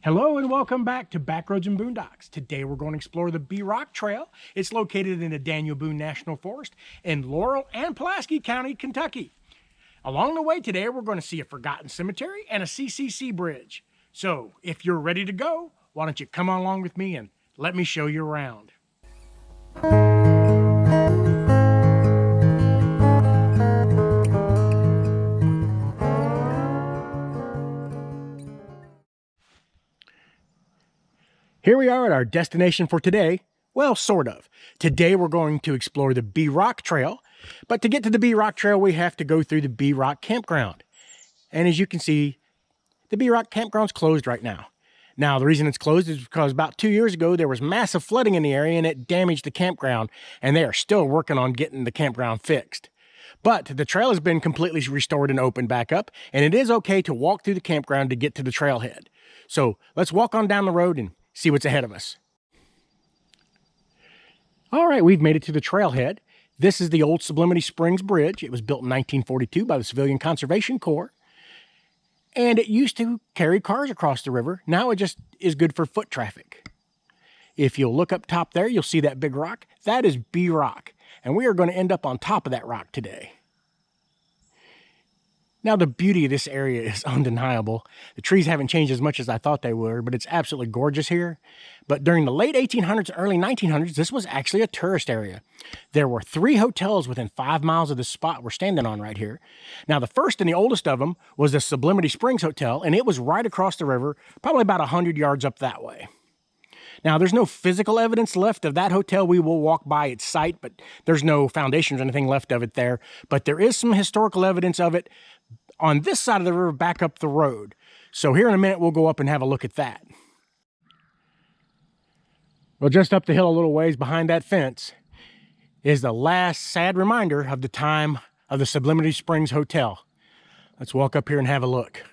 Hello and welcome back to Backroads and Boondocks. Today we're going to explore the Bee Rock Trail. It's located in the Daniel Boone National Forest in Laurel and Pulaski County, Kentucky. Along the way today, we're going to see a forgotten cemetery and a CCC bridge. So if you're ready to go, why don't you come along with me and let me show you around. Here we are at our destination for today. Well, sort of. Today we're going to explore the Bee Rock Trail, but to get to the Bee Rock Trail, we have to go through the Bee Rock Campground. And as you can see, the Bee Rock Campground's closed right now. Now, the reason it's closed is because about 2 years ago, there was massive flooding in the area and it damaged the campground, and they are still working on getting the campground fixed. But the trail has been completely restored and opened back up, and it is okay to walk through the campground to get to the trailhead. So let's walk on down the road and see what's ahead of us. All right, we've made it to the trailhead. This is the old Sublimity Springs Bridge. It was built in 1942 by the Civilian Conservation Corps. And it used to carry cars across the river. Now it just is good for foot traffic. If you'll look up top there, you'll see that big rock. That is Bee Rock. And we are going to end up on top of that rock today. Now, the beauty of this area is undeniable. The trees haven't changed as much as I thought they were, but it's absolutely gorgeous here. But during the late 1800s, early 1900s, this was actually a tourist area. There were 3 hotels within 5 miles of the spot we're standing on right here. Now, the first and the oldest of them was the Sublimity Springs Hotel, and it was right across the river, probably about 100 yards up that way. Now, there's no physical evidence left of that hotel. We will walk by its site, but there's no foundations or anything left of it there. But there is some historical evidence of it on this side of the river back up the road. So here in a minute, we'll go up and have a look at that. Well, just up the hill a little ways behind that fence is the last sad reminder of the time of the Sublimity Springs Hotel. Let's walk up here and have a look.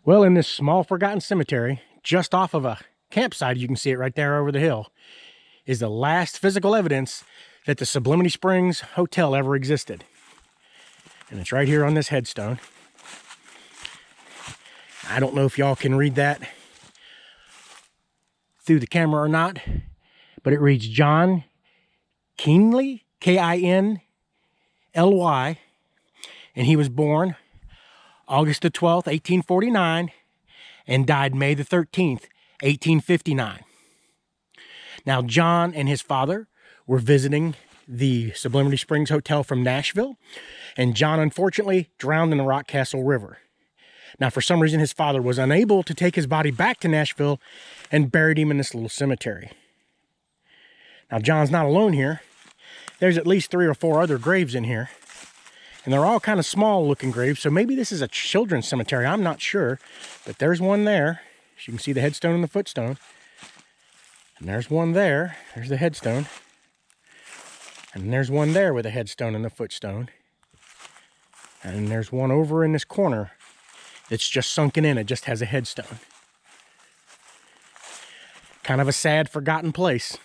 Well, in this small forgotten cemetery, just off of a campsite, you can see it right there over the hill, is the last physical evidence that the Sublimity Springs Hotel ever existed. And it's right here on this headstone. I don't know if y'all can read that through the camera or not, but it reads John Kinley, Kinly, and he was born August the 12th, 1849, and died May the 13th, 1859. Now, John and his father were visiting the Sublimity Springs Hotel from Nashville, and John unfortunately drowned in the Rockcastle River. Now, for some reason, his father was unable to take his body back to Nashville and buried him in this little cemetery. Now, John's not alone here. There's at least 3 or 4 other graves in here, and they're all kind of small looking graves, so maybe this is a children's cemetery. I'm not sure, but there's one there. As you can see the headstone and the footstone. And there's one there. There's the headstone. And there's one there with a headstone and the footstone. And there's one over in this corner that's just sunken in. It just has a headstone. Kind of a sad, forgotten place.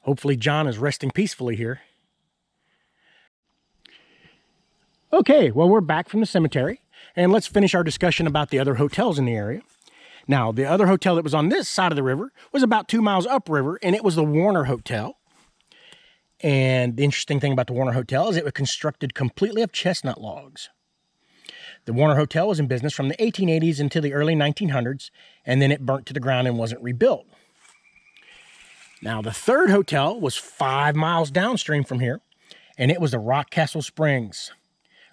Hopefully John is resting peacefully here. Okay, well, we're back from the cemetery, and let's finish our discussion about the other hotels in the area. Now, the other hotel that was on this side of the river was about 2 miles upriver, and it was the Warner Hotel. And the interesting thing about the Warner Hotel is it was constructed completely of chestnut logs. The Warner Hotel was in business from the 1880s until the early 1900s, and then it burnt to the ground and wasn't rebuilt. Now, the third hotel was 5 miles downstream from here, and it was the Rockcastle Springs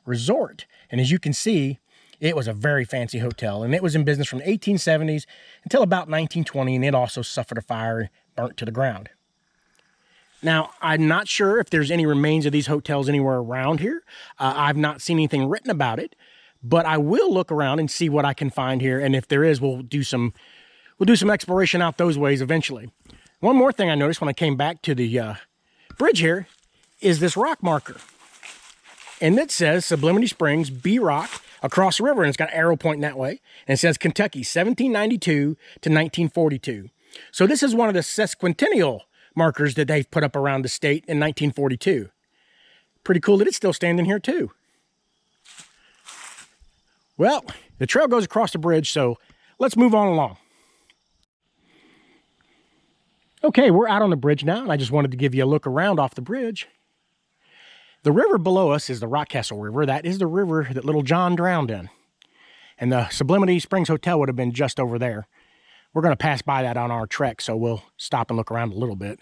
Resort. And as you can see, it was a very fancy hotel, and it was in business from the 1870s until about 1920, and it also suffered a fire and burnt to the ground. Now, I'm not sure if there's any remains of these hotels anywhere around here. I've not seen anything written about it, but I will look around and see what I can find here, and if there is, we'll do some exploration out those ways eventually. One more thing I noticed when I came back to the bridge here is this rock marker. And it says Sublimity Springs, Bee Rock, across the river, and it's got an arrow pointing that way. And it says Kentucky, 1792 to 1942. So this is one of the sesquicentennial markers that they've put up around the state in 1942. Pretty cool that it's still standing here too. Well, the trail goes across the bridge, so let's move on along. Okay, we're out on the bridge now, and I just wanted to give you a look around off the bridge. The river below us is the Rockcastle River. That is the river that little John drowned in. And the Sublimity Springs Hotel would have been just over there. We're going to pass by that on our trek, so we'll stop and look around a little bit.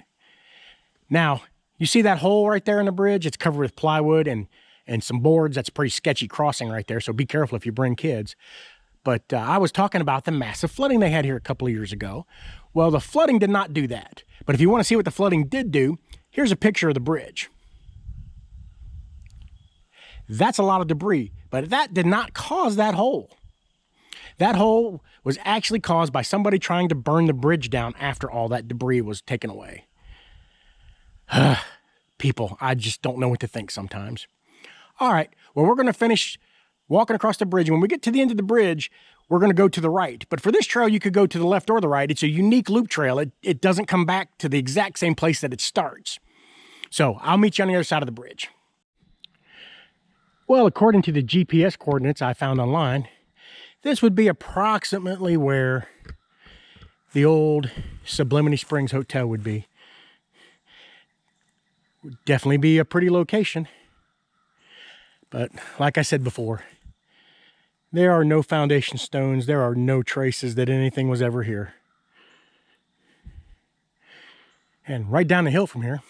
Now, you see that hole right there in the bridge? It's covered with plywood and some boards. That's a pretty sketchy crossing right there, so be careful if you bring kids. But I was talking about the massive flooding they had here a couple of years ago. Well, the flooding did not do that. But if you want to see what the flooding did do, here's a picture of the bridge. That's a lot of debris, but that did not cause that hole. That hole was actually caused by somebody trying to burn the bridge down after all that debris was taken away. People, I just don't know what to think sometimes. All right, well, we're going to finish walking across the bridge. When we get to the end of the bridge, we're going to go to the right. But for this trail, you could go to the left or the right. It's a unique loop trail. It doesn't come back to the exact same place that it starts. So I'll meet you on the other side of the bridge. Well, according to the GPS coordinates I found online, this would be approximately where the old Sublimity Springs Hotel would be. Would definitely be a pretty location. But like I said before, there are no foundation stones. There are no traces that anything was ever here. And right down the hill from here,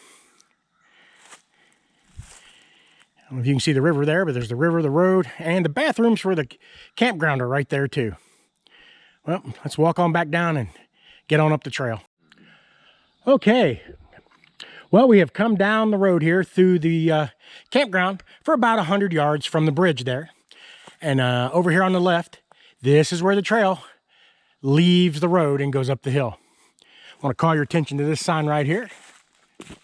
I don't know if you can see the river there, but there's the river, the road, and the bathrooms for the campground are right there too. Well, let's walk on back down and get on up the trail. Okay. Well, we have come down the road here through the campground for about 100 yards from the bridge there. And over here on the left, this is where the trail leaves the road and goes up the hill. I want to call your attention to this sign right here. It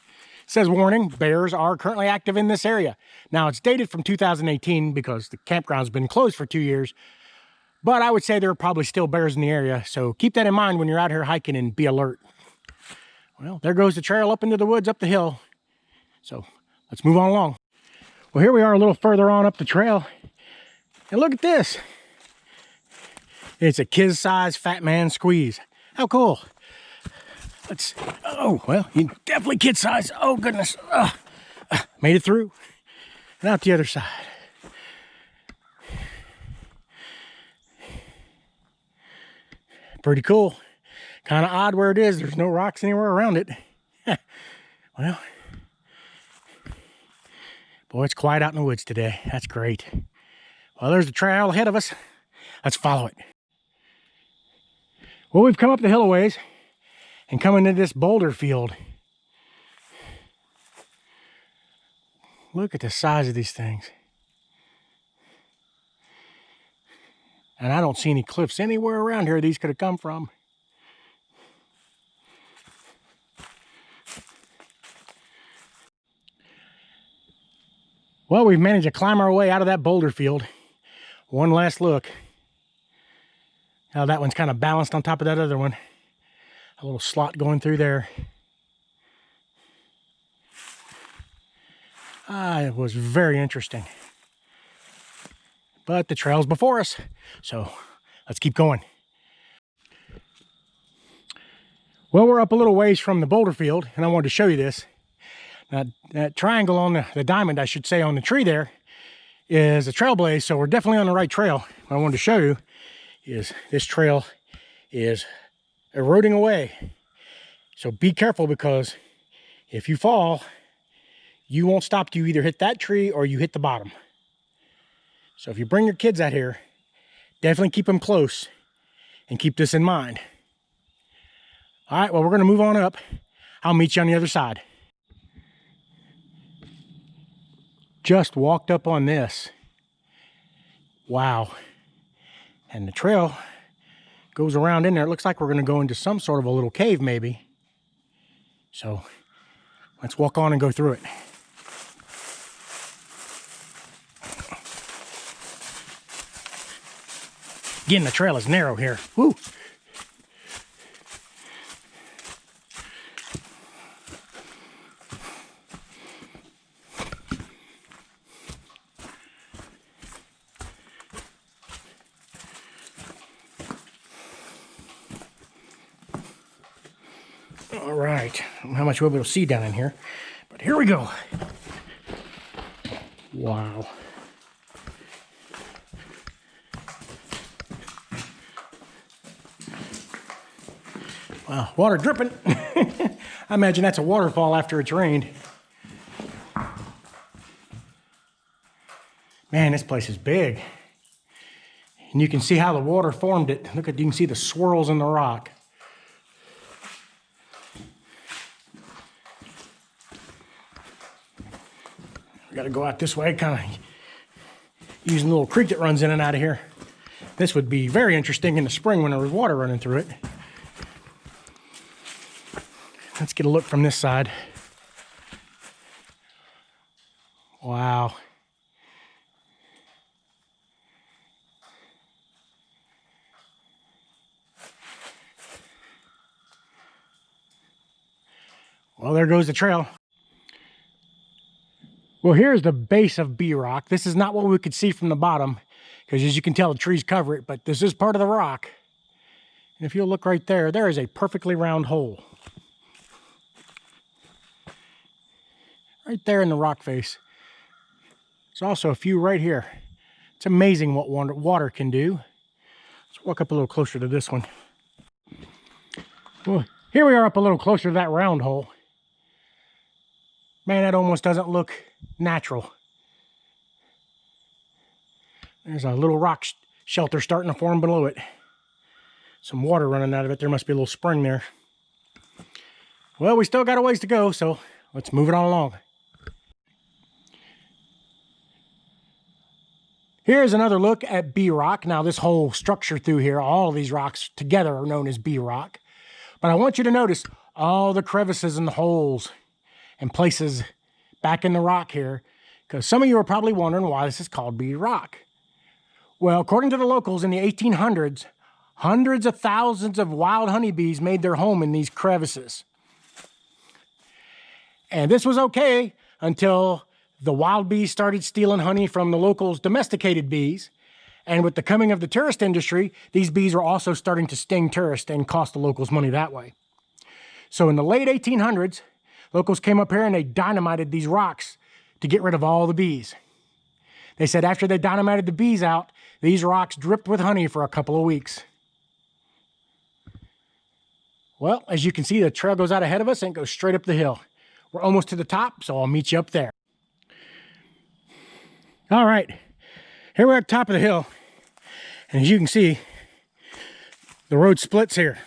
says, warning, bears are currently active in this area. Now, it's dated from 2018 because the campground's been closed for 2 years. But I would say there are probably still bears in the area. So keep that in mind when you're out here hiking and be alert. Well, there goes the trail up into the woods, up the hill. So let's move on along. Well, here we are a little further on up the trail. And look at this. It's a kid-size Fat Man squeeze. How cool. Let's, oh, well, definitely kid-size. Oh, goodness. Made it through. And out the other side. Pretty cool. Kind of odd where it is. There's no rocks anywhere around it. Well, boy, it's quiet out in the woods today. That's great. Well, there's the trail ahead of us. Let's follow it. Well, we've come up the hill a ways and come into this boulder field. Look at the size of these things. And I don't see any cliffs anywhere around here these could have come from. Well, we've managed to climb our way out of that boulder field. One last look. Now that one's kind of balanced on top of that other one. A little slot going through there. It was very interesting. But the trail's before us, so let's keep going. Well, we're up a little ways from the boulder field, and I wanted to show you this. Now, that triangle on the diamond, I should say, on the tree there is a trailblaze, so we're definitely on the right trail. What I wanted to show you is this trail is eroding away. So be careful, because if you fall, you won't stop till you either hit that tree or you hit the bottom. So if you bring your kids out here, definitely keep them close and keep this in mind. All right, well, we're going to move on up. I'll meet you on the other side. Just walked up on this. Wow. And the trail goes around in there. It looks like we're going to go into some sort of a little cave maybe. So let's walk on and go through it. Again, the trail is narrow here. Woo! All right, I don't know how much we'll be able to see down in here, but here we go. Wow. Wow, water dripping. I imagine that's a waterfall after it's rained. Man, this place is big. And you can see how the water formed it. Look at, you can see the swirls in the rock. We gotta go out this way, kind of using the little creek that runs in and out of here. This would be very interesting in the spring when there was water running through it. Let's get a look from this side. Wow. Well, there goes the trail. Well, here's the base of B Rock. This is not what we could see from the bottom, because as you can tell, the trees cover it, but this is part of the rock. And if you'll look right there, there is a perfectly round hole. Right there in the rock face. There's also a few right here. It's amazing what water can do. Let's walk up a little closer to this one. Well, here we are up a little closer to that round hole. Man, that almost doesn't look natural. There's a little rock shelter starting to form below it. Some water running out of it. There must be a little spring there. Well, we still got a ways to go, so let's move it on along. Here's another look at B Rock. Now, this whole structure through here, all of these rocks together are known as B Rock. But I want you to notice all the crevices and the holes and places back in the rock here, because some of you are probably wondering why this is called B Rock. Well, according to the locals in the 1800s, hundreds of thousands of wild honeybees made their home in these crevices. And this was okay until the wild bees started stealing honey from the locals' domesticated bees. And with the coming of the tourist industry, these bees were also starting to sting tourists and cost the locals money that way. So in the late 1800s, locals came up here and they dynamited these rocks to get rid of all the bees. They said after they dynamited the bees out, these rocks dripped with honey for a couple of weeks. Well, as you can see, the trail goes out ahead of us and goes straight up the hill. We're almost to the top, so I'll meet you up there. All right, here we're at the top of the hill. And as you can see, the road splits here.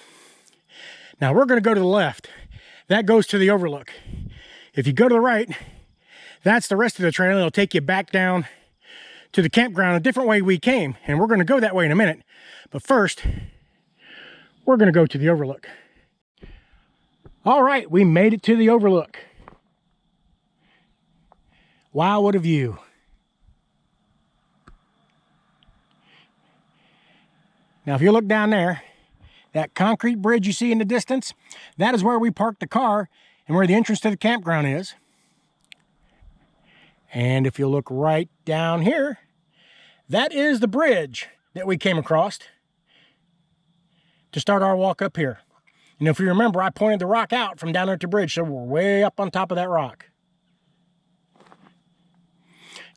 Now we're gonna go to the left. That goes to the Overlook. If you go to the right, that's the rest of the trail. It'll take you back down to the campground a different way we came. And we're gonna go that way in a minute. But first, we're gonna go to the Overlook. All right, we made it to the Overlook. Wow, what a view. Now, if you look down there, that concrete bridge you see in the distance, that is where we parked the car and where the entrance to the campground is. And if you look right down here, that is the bridge that we came across to start our walk up here. And if you remember, I pointed the rock out from down there at the bridge, so we're way up on top of that rock.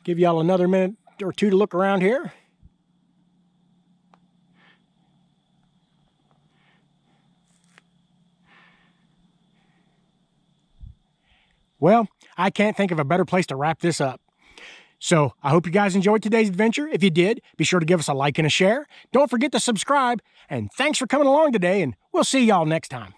Give y'all another minute or two to look around here. Well, I can't think of a better place to wrap this up. So I hope you guys enjoyed today's adventure. If you did, be sure to give us a like and a share. Don't forget to subscribe. And thanks for coming along today, and we'll see y'all next time.